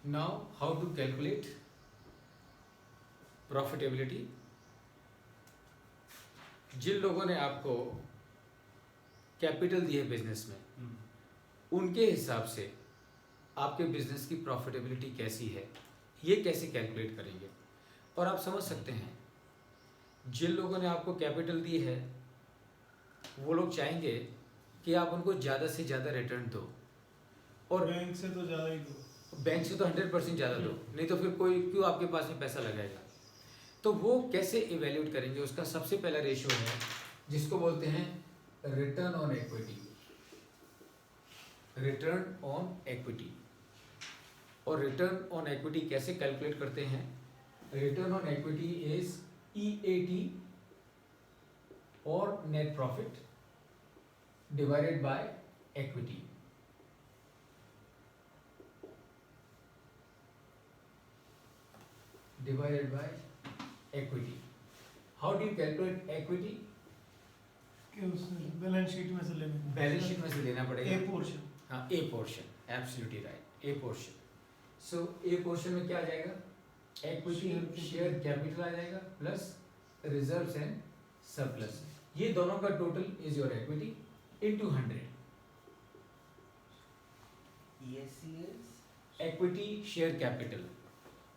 Now, how to calculate profitability? जिन लोगों ने आपको कैपिटल दी है बिजनेस में, उनके हिसाब से आपके बिजनेस की प्रॉफिटेबिलिटी कैसी है, ये कैसे कैलकुलेट करेंगे। और आप समझ सकते हैं, जिन लोगों ने आपको कैपिटल दी है वो लोग चाहेंगे कि आप उनको ज़्यादा से ज़्यादा रिटर्न दो, और बैंक से तो ज़्यादा ही दो, बैंक से तो 100% ज़्यादा दो, नहीं तो फिर कोई क्यों आपके पास में पैसा लगाएगा। तो वो कैसे इवेल्यूएट करेंगे, उसका सबसे पहला रेशियो है जिसको बोलते हैं return on equity. Return on equity. और रिटर्न ऑन इक्विटी कैसे कैलकुलेट करते हैं? Return on equity is EAT और net profit divided by equity. Divided by equity. How do you calculate equity? कि उसने बैलेंस शीट में से लेने, बैलेंस शीट में से लेना पड़ेगा। A portion. हाँ, A portion, absolutely right, A portion. So A portion में क्या आ जाएगा? इक्विटी शेयर कैपिटल आ जाएगा प्लस रिजर्व्स एंड सरप्लस। ये दोनों का total is your equity into 100। ESC is equity share capital,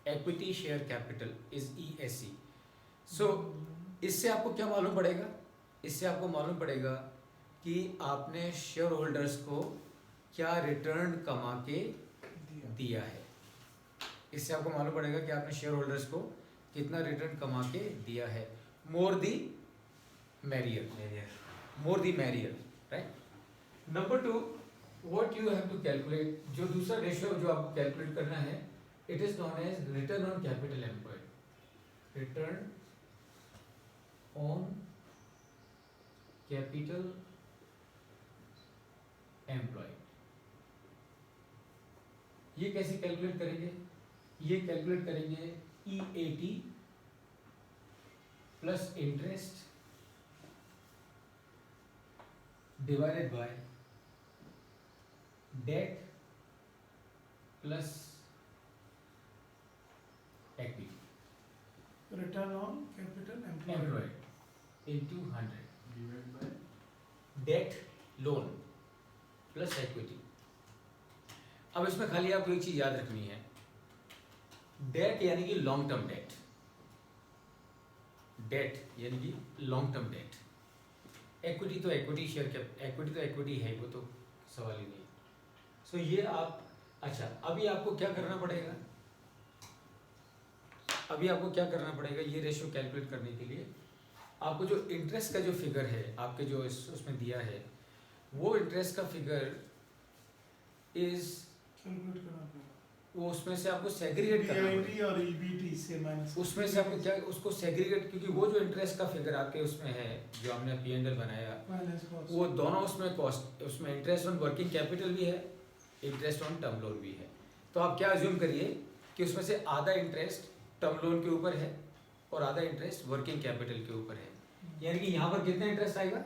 equity share capital is ESC। सो इससे आपको क्या मालूम पड़ेगा? इससे आपको मालूम पड़ेगा कि आपने शेयर होल्डर्स को क्या रिटर्न कमा के दिया है। इससे आपको मालूम पड़ेगा कि आपने शेयर होल्डर्स को कितना रिटर्न कमा के दिया है। More the merrier, more the merrier, right. Number 2, what you have to calculate, जो दूसरा रेशियो जो आपको कैलकुलेट करना है, it is known as return on capital employed. Return on capital employed. ये कैसे कैलकुलेट करेंगे? ये कैलकुलेट करेंगे EAT plus interest divided by debt plus equity. Return on capital employed into 100 divided by debt loan plus equity. अब इसमें खाली आपको एक चीज याद रखनी है, डेट यानी कि लॉन्ग टर्म डेट। डेट यानी कि लॉन्ग टर्म डेट। इक्विटी तो इक्विटी शेयर कैप, इक्विटी तो इक्विटी है, वो तो सवाल ही नहीं। सो ये आप, अच्छा अभी आपको क्या करना पड़ेगा? अभी आपको क्या करना पड़ेगा ये रेशियो कैलकुलेट करने के लिए? आपको जो इंटरेस्ट का जो फिगर है आपके जो उसमें दिया है, वो इंटरेस्ट का फिगर इज, कैलकुलेट करना पड़ेगा। वो उसमें से आपको सेग्रीगेट करना EIT पड़ेगा। और EBT से माइनस, उसमें से आपको क्या, उसको सेग्रीगेट, क्योंकि वो जो इंटरेस्ट का फिगर आपके उसमें है जो हमने P&L बनाया, माइनस कॉस्ट, वो दोनों उसमें कॉस्ट, उसमें इंटरेस्ट ऑन वर्किंग कैपिटल भी है, इंटरेस्ट ऑन टर्म लोन भी है। तो आप क्या अज्यूम करिए कि उसमें से आधा इंटरेस्ट टर्म लोन के ऊपर है और आधा इंटरेस्ट वर्किंग कैपिटल के ऊपर है। यानी कि यहाँ पर कितना इंटरेस्ट आएगा?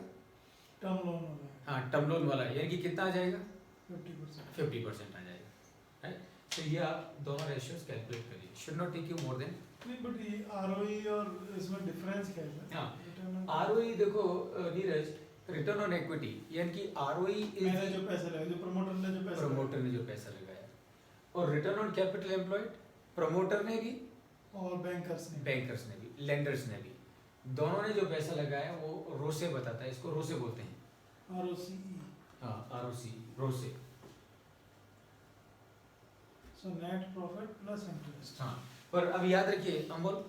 टर्म लोन हो गया हाँ, टर्म लोन वाला, यानी कि कितना आ जाएगा? 50%। 50% आ जाएगा, राइट। तो ये आप दोनों रेशियोज कैलकुलेट करिए, should not take you more than. नहीं, बट ये ROE और इसमें डिफरेंस क्या है? हाँ, Return on- ROE देखो नीरज, रिटर्न ऑन इक्विटी यानी कि ROE मैंने इज जो पैसे लगाए, जो प्रमोटर ने जो पैसे प्रमोटर ने जो पैसा लगाया, और return on capital employed promoter ने भी, और बैंकर्स ने, बैंकर्स ने भी, लेंडर्स ने भी, दोनों ने जो पैसा लगाया वो रोसे बताता है, इसको रोसे बोलते हैं। ROCE, हाँ, ROC, ROCE. So net profit plus interest. हाँ, पर अब याद रखिए अमोल,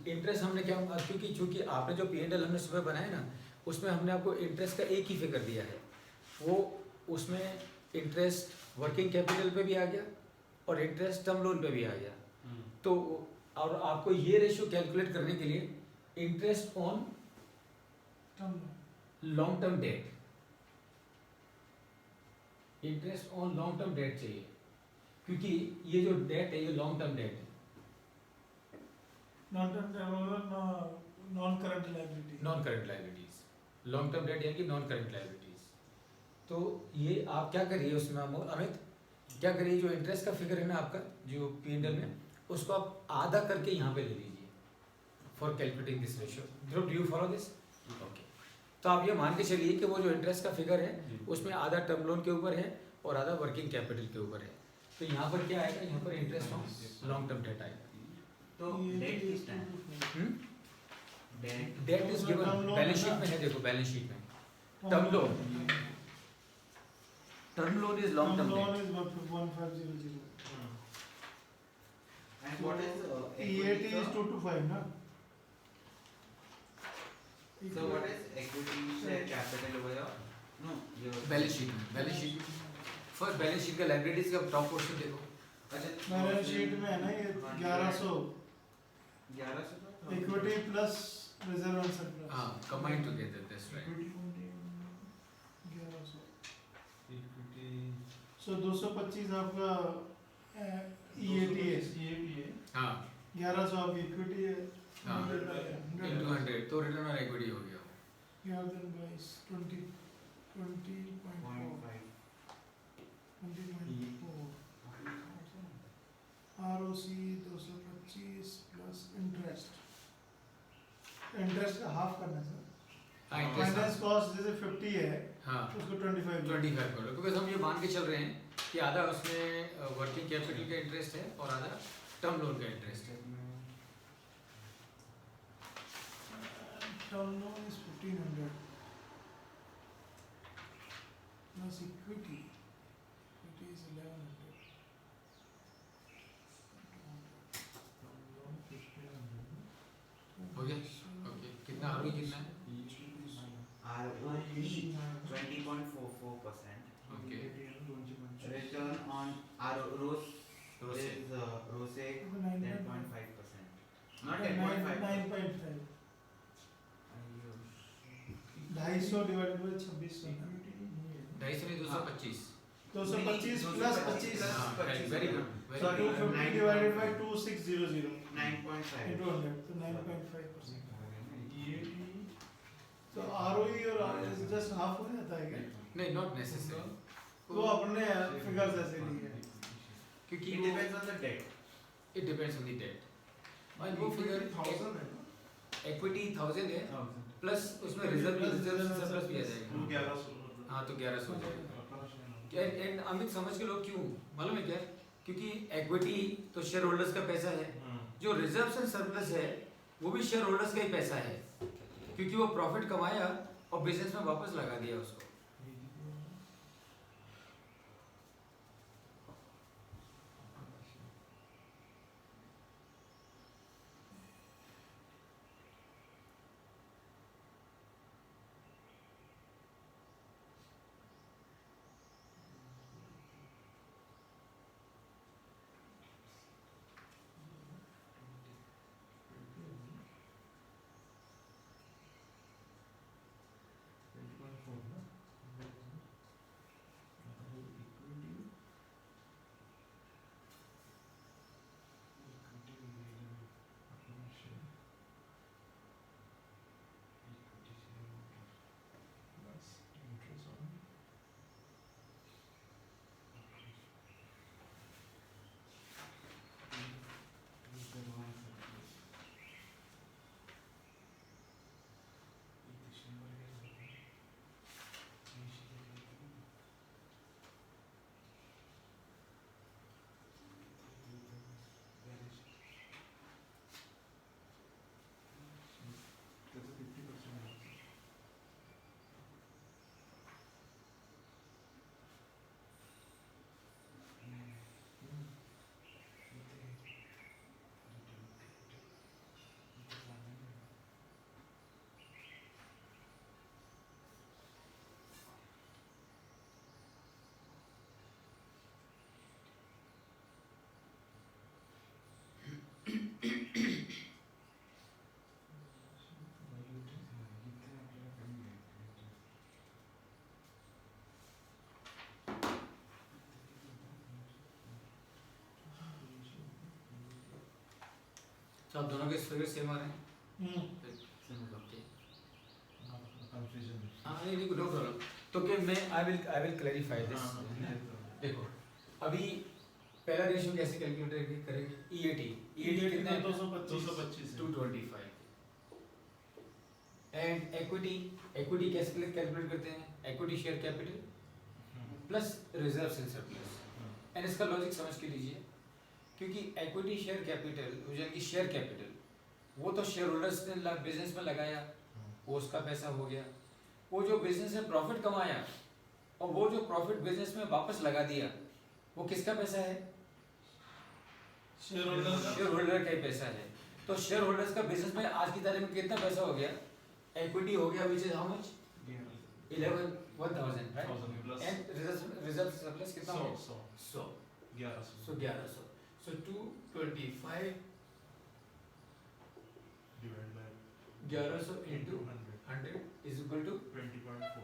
इंटरेस्ट हमने क्या, क्योंकि चूंकि आपने जो P&L हमने सुबह बनाया ना, उसमें हमने आपको इंटरेस्ट का एक ही फिगर दिया है। वो उसमें इंटरेस्ट वर्किंग कैपिटल पे भी आ गया और इंटरेस्ट टर्म लोन पे भी आ गया। तो और आपको ये रेशियो कैलकुलेट करने के लिए interest on term loan, long term date, interest on long term date चाहिए, क्योंकि ये जो डेट है ये लॉन्ग टर्म डेट है, non current liability, non current liabilities. Long term date यानी कि नॉन करंट लायबिलिटीज। तो ये आप क्या करिए उसमें अमित, क्या करिए, जो इंटरेस्ट का फिगर है ना आपका जो P&L में, उसको आप आधा करके यहाँ पे ले लीजिए for calculating this ratio. Do you follow this? Okay. तो आप ये मान के चलिए कि वो जो इंटरेस्ट का फिगर है उसमें आधा टर्म लोन के ऊपर है और आधा वर्किंग कैपिटल के ऊपर है। तो यहाँ पर क्या आएगा, यहाँ पर interest on long term debt आएगा। तो डेट कितना है? Debt debt is given, balance sheet में है, देखो बैलेंस शीट में term loan, term loan is long term loan debt. is 1500. and what is EAT is 225 ना? so what is equity share capital over here? No, your balance sheet में, balance sheet first balance sheet का liabilities का top portion देखो। अच्छा balance sheet में है ना ये 1100 1100 equity plus reserve and surplus. हाँ, कंबाइन टुगेदर, दैट्स राइट। 1100 सो 225 आपका EAT है, हाँ 1100 आपकी इक्विटी है, हाँ, इनटू 100 तो रिटर्न ऑन इक्विटी हो गया। 0.5 ROC 225 प्लस इंटरेस्ट, इंटरेस्ट का हाफ करना है सर। हाँ, इंटरेस्ट फाइनेंस कॉस्ट जैसे 50 है हाँ उसको 25 25 करो, क्योंकि हम ये मान के चल रहे हैं कि आधा उसमें वर्किंग कैपिटल का इंटरेस्ट है और आधा टर्म लोन का इंटरेस्ट है। Term loan is 1500 plus equity, equity is 1100। हो गया? ओके, कितना आरोही कितना है? ROE 20.44%. Okay, Return on ROS ROCE. is ROCE 10.5%. Not 9.5 10.5. 250 divided by 2600 250 नहीं 225। 225 प्लस 25 हाँ, very good, very Sorry, good. 250 divided by 2600 9.5. into 100 तो 9.5%। तो ROE और ROS जस्ट हाफ हो जाता है क्या? नहीं, नॉट नेसेसरी, वो अपने फिगर्स ऐसे लिए हैं। क्योंकि It depends on the debt. It depends on the debt. और वो फिगर 1000 है इक्विटी 1000 है प्लस उसमें रिजर्व सरप्लस भी आ जाएगा। हाँ, तो 1100 हो जाएगा। एंड अमित समझ के लोग क्यों मालूम है क्या? क्योंकि इक्विटी तो शेयर होल्डर्स का पैसा है, जो रिजर्व एंड सरप्लस है वो भी शेयर होल्डर्स का ही पैसा है, क्योंकि वो प्रॉफिट कमाया और बिजनेस में वापस लगा दिया उसको। तो आप दोनों के फिगर सेम आ रहे हैं? ओके, हाँ नहीं, नो प्रॉब्लम। तो कि मैं आई विल क्लैरिफाई दिस। देखो अभी पहला रेशियो कैसे कैलकुलेट करेंगे? ईएटी कितना है? 225 225। एंड इक्विटी कैसे कैलकुलेट करते हैं? Equity share capital plus reserves in surplus. And इसका लॉजिक समझ के लीजिए, क्योंकि इक्विटी शेयर कैपिटल यानी कि शेयर कैपिटल वो तो शेयर होल्डर्स ने बिजनेस में लगाया, वो उसका पैसा हो गया। वो जो बिजनेस में प्रॉफिट कमाया और वो जो प्रॉफिट बिजनेस में वापस लगा दिया, वो किसका पैसा है? शेयर होल्डर का ही पैसा है। तो शेयर होल्डर्स का बिजनेस में आज की तारीख में कितना पैसा हो गया? इक्विटी हो गया which is how much? 1000 right. And reserve surplus कितना हो? 100। 1100। सो 225 1100 into 100 is equal to 20.4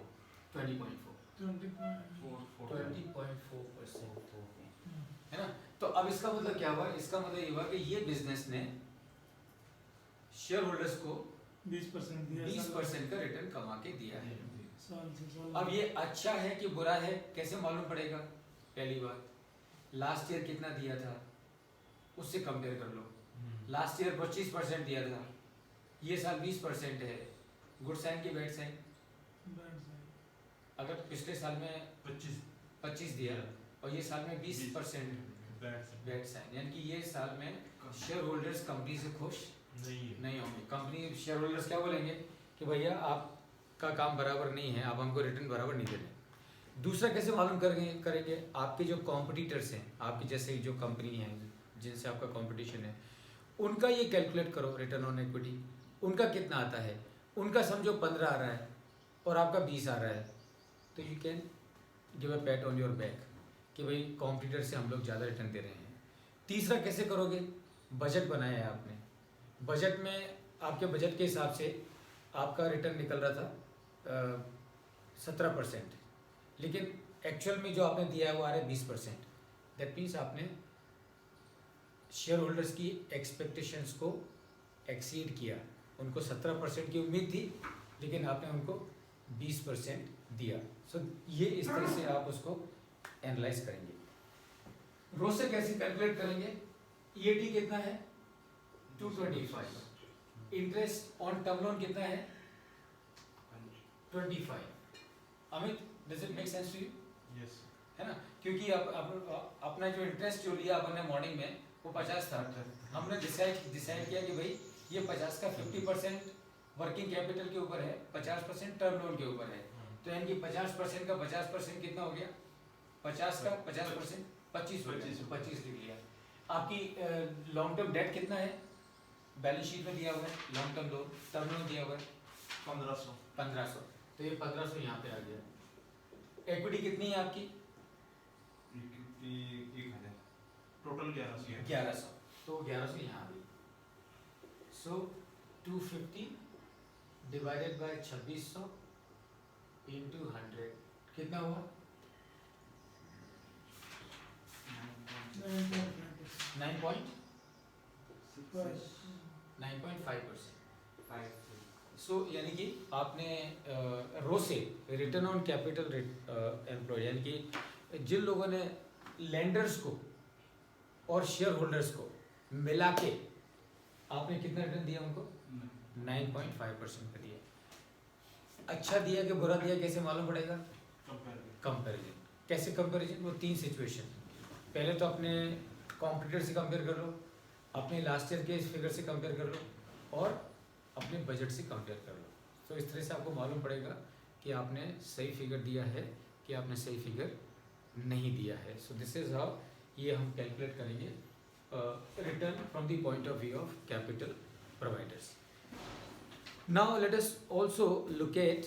है ना। तो अब इसका मतलब क्या हुआ? इसका मतलब ये हुआ कि ये बिजनेस ने शेयर होल्डर्स को 20% का रिटर्न कमा के दिया है। अब ये अच्छा है कि बुरा है कैसे मालूम पड़ेगा? पहली बात, लास्ट ईयर कितना दिया था उससे कंपेयर कर लो। लास्ट ईयर 25% दिया था, ये साल 20% है। गुड साइन की बैड साइन? अगर पिछले साल में 25 दिया और ये साल में 20% बैड साइन, यानी कि ये साल में शेयर होल्डर्स कंपनी से खुश नहीं होंगे। कंपनी शेयर होल्डर्स क्या बोलेंगे कि भैया आपका काम बराबर नहीं है, आप हमको रिटर्न बराबर नहीं दे रहे। दूसरा कैसे मालूम करेंगे? आपके जो कॉम्पिटिटर्स हैं, आपकी जैसे जो कंपनी है जिनसे आपका कंपटीशन है, उनका ये कैलकुलेट करो रिटर्न ऑन इक्विटी, उनका कितना आता है। उनका समझो 15 आ रहा है और आपका 20 आ रहा है, तो you can give a PAT on your back कि भाई कॉम्पिटिटर से हम लोग ज़्यादा रिटर्न दे रहे हैं। तीसरा कैसे करोगे? बजट बनाया है आपने, बजट में आपके बजट के हिसाब से आपका रिटर्न निकल रहा था 17%, लेकिन एक्चुअल में जो आपने दिया है वो आ रहा है 20%। दैट मीन्स आपने शेयर होल्डर्स की एक्सपेक्टेशंस को एक्सीड किया। उनको 17% की उम्मीद थी, लेकिन आपने उनको 20% दिया। सो ये इस तरह से आप उसको एनालाइज करेंगे। रोसे कैसे कैलकुलेट करेंगे? ईएटी कितना है? 225। इंटरेस्ट ऑन टर्म लोन कितना है? 25। Amit, does it make sense to you? है ना, क्योंकि अपना जो इंटरेस्ट जो लिया अपने मॉर्निंग में वो 50 था। हमने डिसाइड किया कि भाई ये 50 का 50% वर्किंग कैपिटल के ऊपर है, 50% टर्म लोन के ऊपर है। तो यानी कि 50% का 50% कितना हो गया? 50 का 50% 25 लिख लिया। आपकी लॉन्ग टर्म डेट कितना है? बैलेंस शीट में दिया हुआ है long term loan, term loan दिया हुआ है 1500। तो ये 1500 यहाँ पे आ गया। इक्विटी कितनी है आपकी? टोटल 1100। तो 1100 यहाँ आ गई। सो 250 डिवाइडेड बाय 2600 इंटू 100 कितना हुआ? 9.5%। सो यानी कि आपने रो से रिटर्न ऑन कैपिटल एम्प्लॉय, यानी कि जिन लोगों ने लेंडर्स को और शेयर होल्डर्स को मिला के आपने कितना रिटर्न दिया उनको? 9.5% का दिया। अच्छा दिया कि बुरा दिया कैसे मालूम पड़ेगा? कंपैरिजन। कैसे कंपैरिजन? वो 3 सिचुएशन। पहले तो अपने कॉम्पिटिटर से कंपेयर कर लो, अपने लास्ट ईयर के फिगर से कंपेयर कर लो, और अपने बजट से कंपेयर कर लो। तो इस तरह से आपको मालूम पड़ेगा कि आपने सही फिगर दिया है कि आपने सही फिगर नहीं दिया है। सो दिस इज हाउ ये हम कैलकुलेट करेंगे return from the point of view of capital providers. Now let us also look at